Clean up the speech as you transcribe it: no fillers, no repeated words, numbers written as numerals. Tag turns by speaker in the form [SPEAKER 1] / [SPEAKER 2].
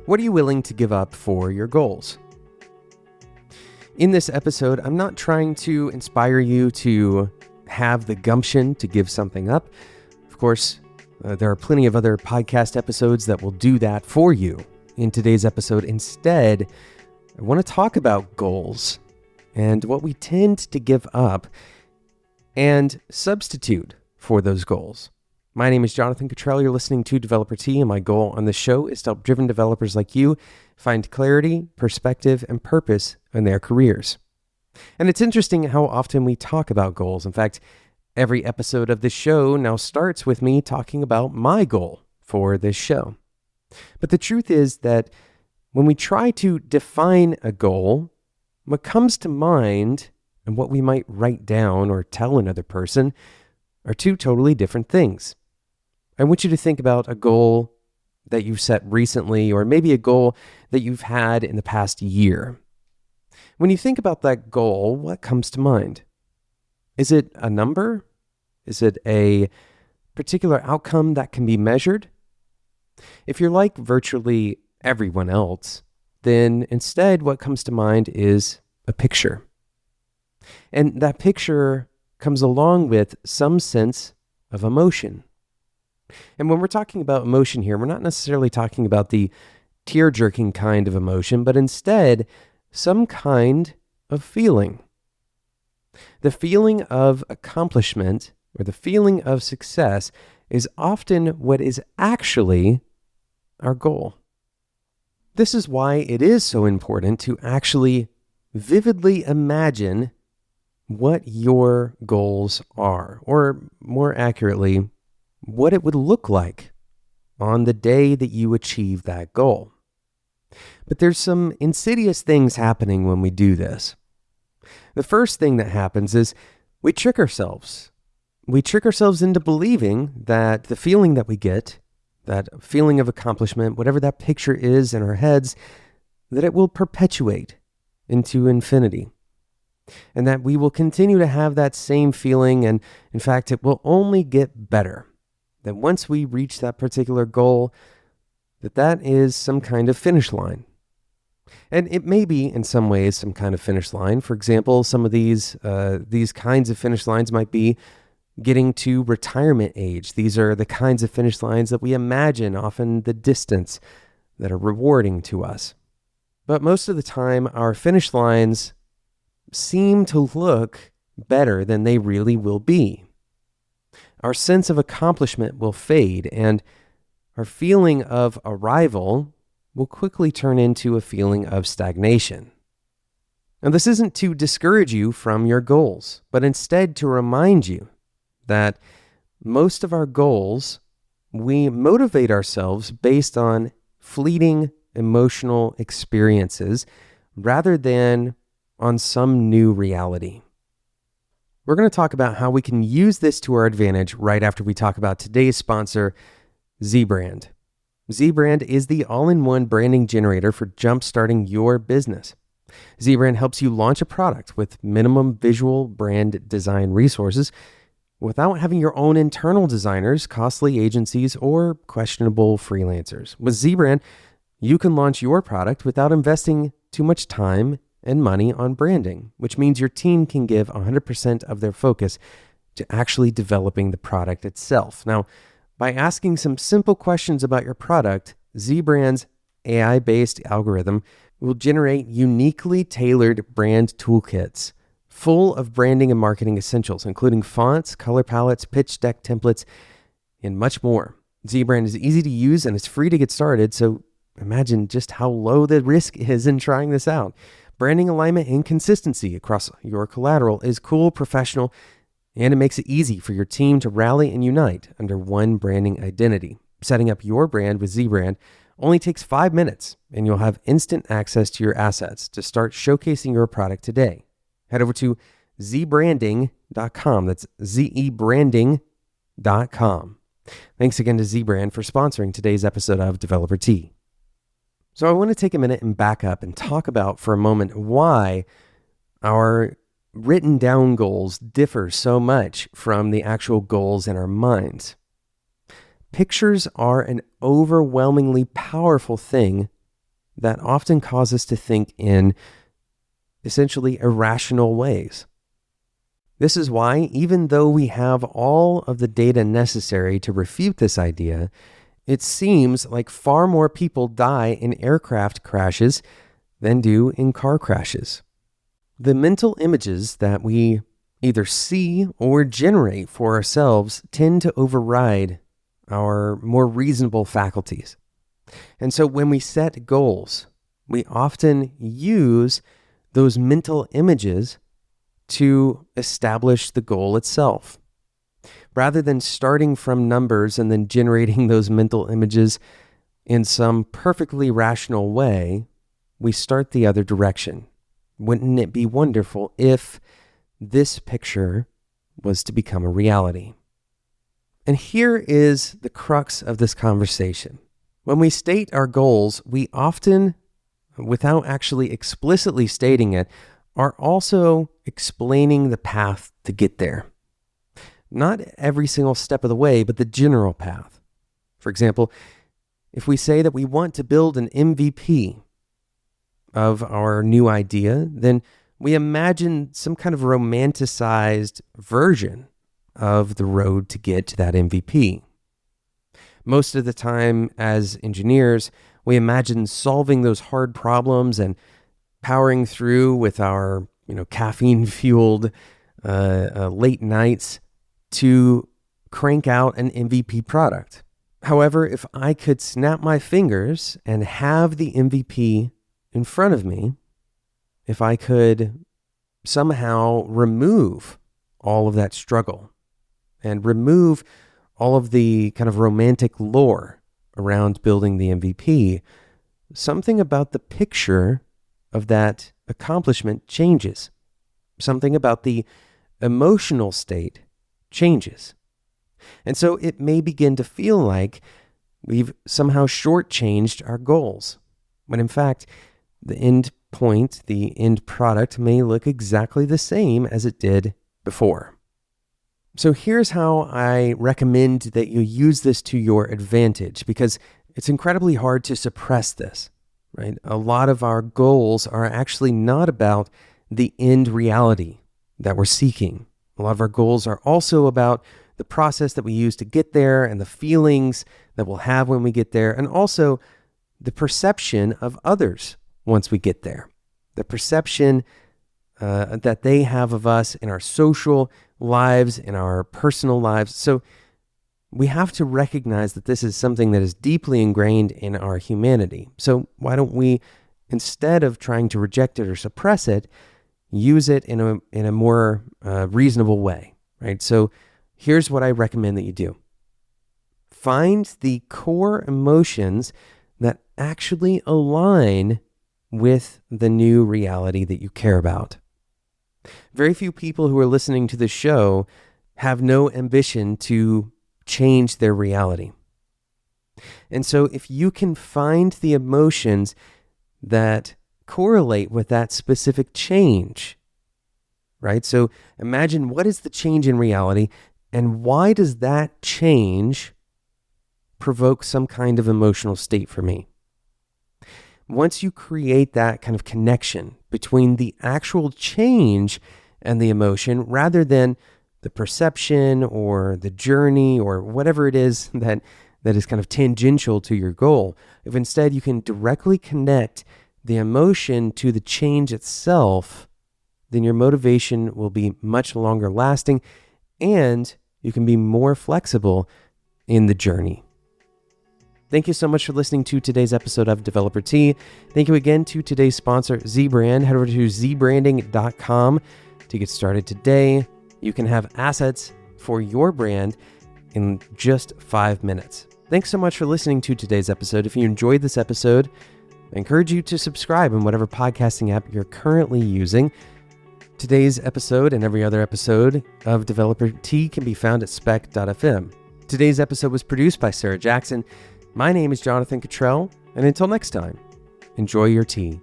[SPEAKER 1] What are you willing to give up for your goals? In this episode, I'm not trying to inspire you to have the gumption to give something up. Of course, there are plenty of other podcast episodes that will do that for you. In today's episode, instead, I want to talk about goals and what we tend to give up and substitute for those goals. My name is Jonathan Cottrell. You're listening to Developer T, and my goal on this show is to help driven developers like you find clarity, perspective, and purpose in their careers. And it's interesting how often we talk about goals. In fact, every episode of this show now starts with me talking about my goal for this show. But the truth is that when we try to define a goal, what comes to mind and what we might write down or tell another person are two totally different things. I want you to think about a goal that you've set recently, or maybe a goal that you've had in the past year. When you think about that goal, what comes to mind? Is it a number? Is it a particular outcome that can be measured? If you're like virtually everyone else, then instead what comes to mind is a picture. And that picture comes along with some sense of emotion. And when we're talking about emotion here, we're not necessarily talking about the tear-jerking kind of emotion, but instead some kind of feeling. The feeling of accomplishment or the feeling of success is often what is actually our goal. This is why it is so important to actually vividly imagine what your goals are, or more accurately, what it would look like on the day that you achieve that goal. But there's some insidious things happening when we do this. The first thing that happens is we trick ourselves. We trick ourselves into believing that the feeling that we get, that feeling of accomplishment, whatever that picture is in our heads, that it will perpetuate into infinity. And that we will continue to have that same feeling, and in fact, it will only get better. That once we reach that particular goal, that is some kind of finish line. And it may be, in some ways, some kind of finish line. For example, some of these kinds of finish lines might be getting to retirement age. These are the kinds of finish lines that we imagine, often the distance, that are rewarding to us. But most of the time, our finish lines seem to look better than they really will be. Our sense of accomplishment will fade, and our feeling of arrival will quickly turn into a feeling of stagnation. Now, this isn't to discourage you from your goals, but instead to remind you that most of our goals, we motivate ourselves based on fleeting emotional experiences rather than on some new reality. We're going to talk about how we can use this to our advantage right after we talk about today's sponsor, ZBrand. ZBrand is the all-in-one branding generator for jump-starting your business. ZBrand helps you launch a product with minimum visual brand design resources without having your own internal designers, costly agencies, or questionable freelancers. With ZBrand, you can launch your product without investing too much time and money on branding, which means your team can give 100% of their focus to actually developing the product itself. Now, by asking some simple questions about your product, ZBrand's AI-based algorithm will generate uniquely tailored brand toolkits full of branding and marketing essentials, including fonts, color palettes, pitch deck templates, and much more. ZBrand is easy to use and it's free to get started, so imagine just how low the risk is in trying this out. Branding alignment and consistency across your collateral is cool, professional, and it makes it easy for your team to rally and unite under one branding identity. Setting up your brand with ZBrand only takes 5 minutes, and you'll have instant access to your assets to start showcasing your product today. Head over to zbranding.com. That's zebranding.com. Thanks again to ZBrand for sponsoring today's episode of Developer T. So I want to take a minute and back up and talk about for a moment why our written down goals differ so much from the actual goals in our minds. Pictures are an overwhelmingly powerful thing that often cause us to think in essentially irrational ways. This is why, even though we have all of the data necessary to refute this idea, it seems like far more people die in aircraft crashes than do in car crashes. The mental images that we either see or generate for ourselves tend to override our more reasonable faculties. And so when we set goals, we often use those mental images to establish the goal itself. Rather than starting from numbers and then generating those mental images in some perfectly rational way, we start the other direction. Wouldn't it be wonderful if this picture was to become a reality? And here is the crux of this conversation. When we state our goals, we often, without actually explicitly stating it, are also explaining the path to get there. Not every single step of the way, but the general path. For example, if we say that we want to build an MVP of our new idea, then we imagine some kind of romanticized version of the road to get to that MVP. Most of the time, as engineers, we imagine solving those hard problems and powering through with our, caffeine-fueled late nights to crank out an MVP product. However, if I could snap my fingers and have the MVP in front of me, if I could somehow remove all of that struggle and remove all of the kind of romantic lore around building the MVP, something about the picture of that accomplishment changes. Something about the emotional state changes. And so it may begin to feel like we've somehow shortchanged our goals, when in fact, the end point, the end product may look exactly the same as it did before. So here's how I recommend that you use this to your advantage, because it's incredibly hard to suppress this, right? A lot of our goals are actually not about the end reality that we're seeking. A lot of our goals are also about the process that we use to get there and the feelings that we'll have when we get there, and also the perception of others once we get there. The perception that they have of us in our social lives, in our personal lives. So we have to recognize that this is something that is deeply ingrained in our humanity. So why don't we, instead of trying to reject it or suppress it, use it in a more reasonable way, right? So here's what I recommend that you do. Find the core emotions that actually align with the new reality that you care about. Very few people who are listening to this show have no ambition to change their reality. And so if you can find the emotions that correlate with that specific change, right? So imagine, what is the change in reality, and why does that change provoke some kind of emotional state for me? Once you create that kind of connection between the actual change and the emotion, rather than the perception or the journey or whatever it is that is kind of tangential to your goal, if instead you can directly connect the emotion to the change itself, then your motivation will be much longer lasting and you can be more flexible in the journey. Thank you so much for listening to today's episode of Developer Tea. Thank you again to today's sponsor, ZBrand. Head over to zbranding.com to get started today. You can have assets for your brand in just 5 minutes. Thanks so much for listening to today's episode. If you enjoyed this episode, I encourage you to subscribe in whatever podcasting app you're currently using. Today's episode and every other episode of Developer Tea can be found at spec.fm. Today's episode was produced by Sarah Jackson. My name is Jonathan Cottrell, and until next time, enjoy your tea.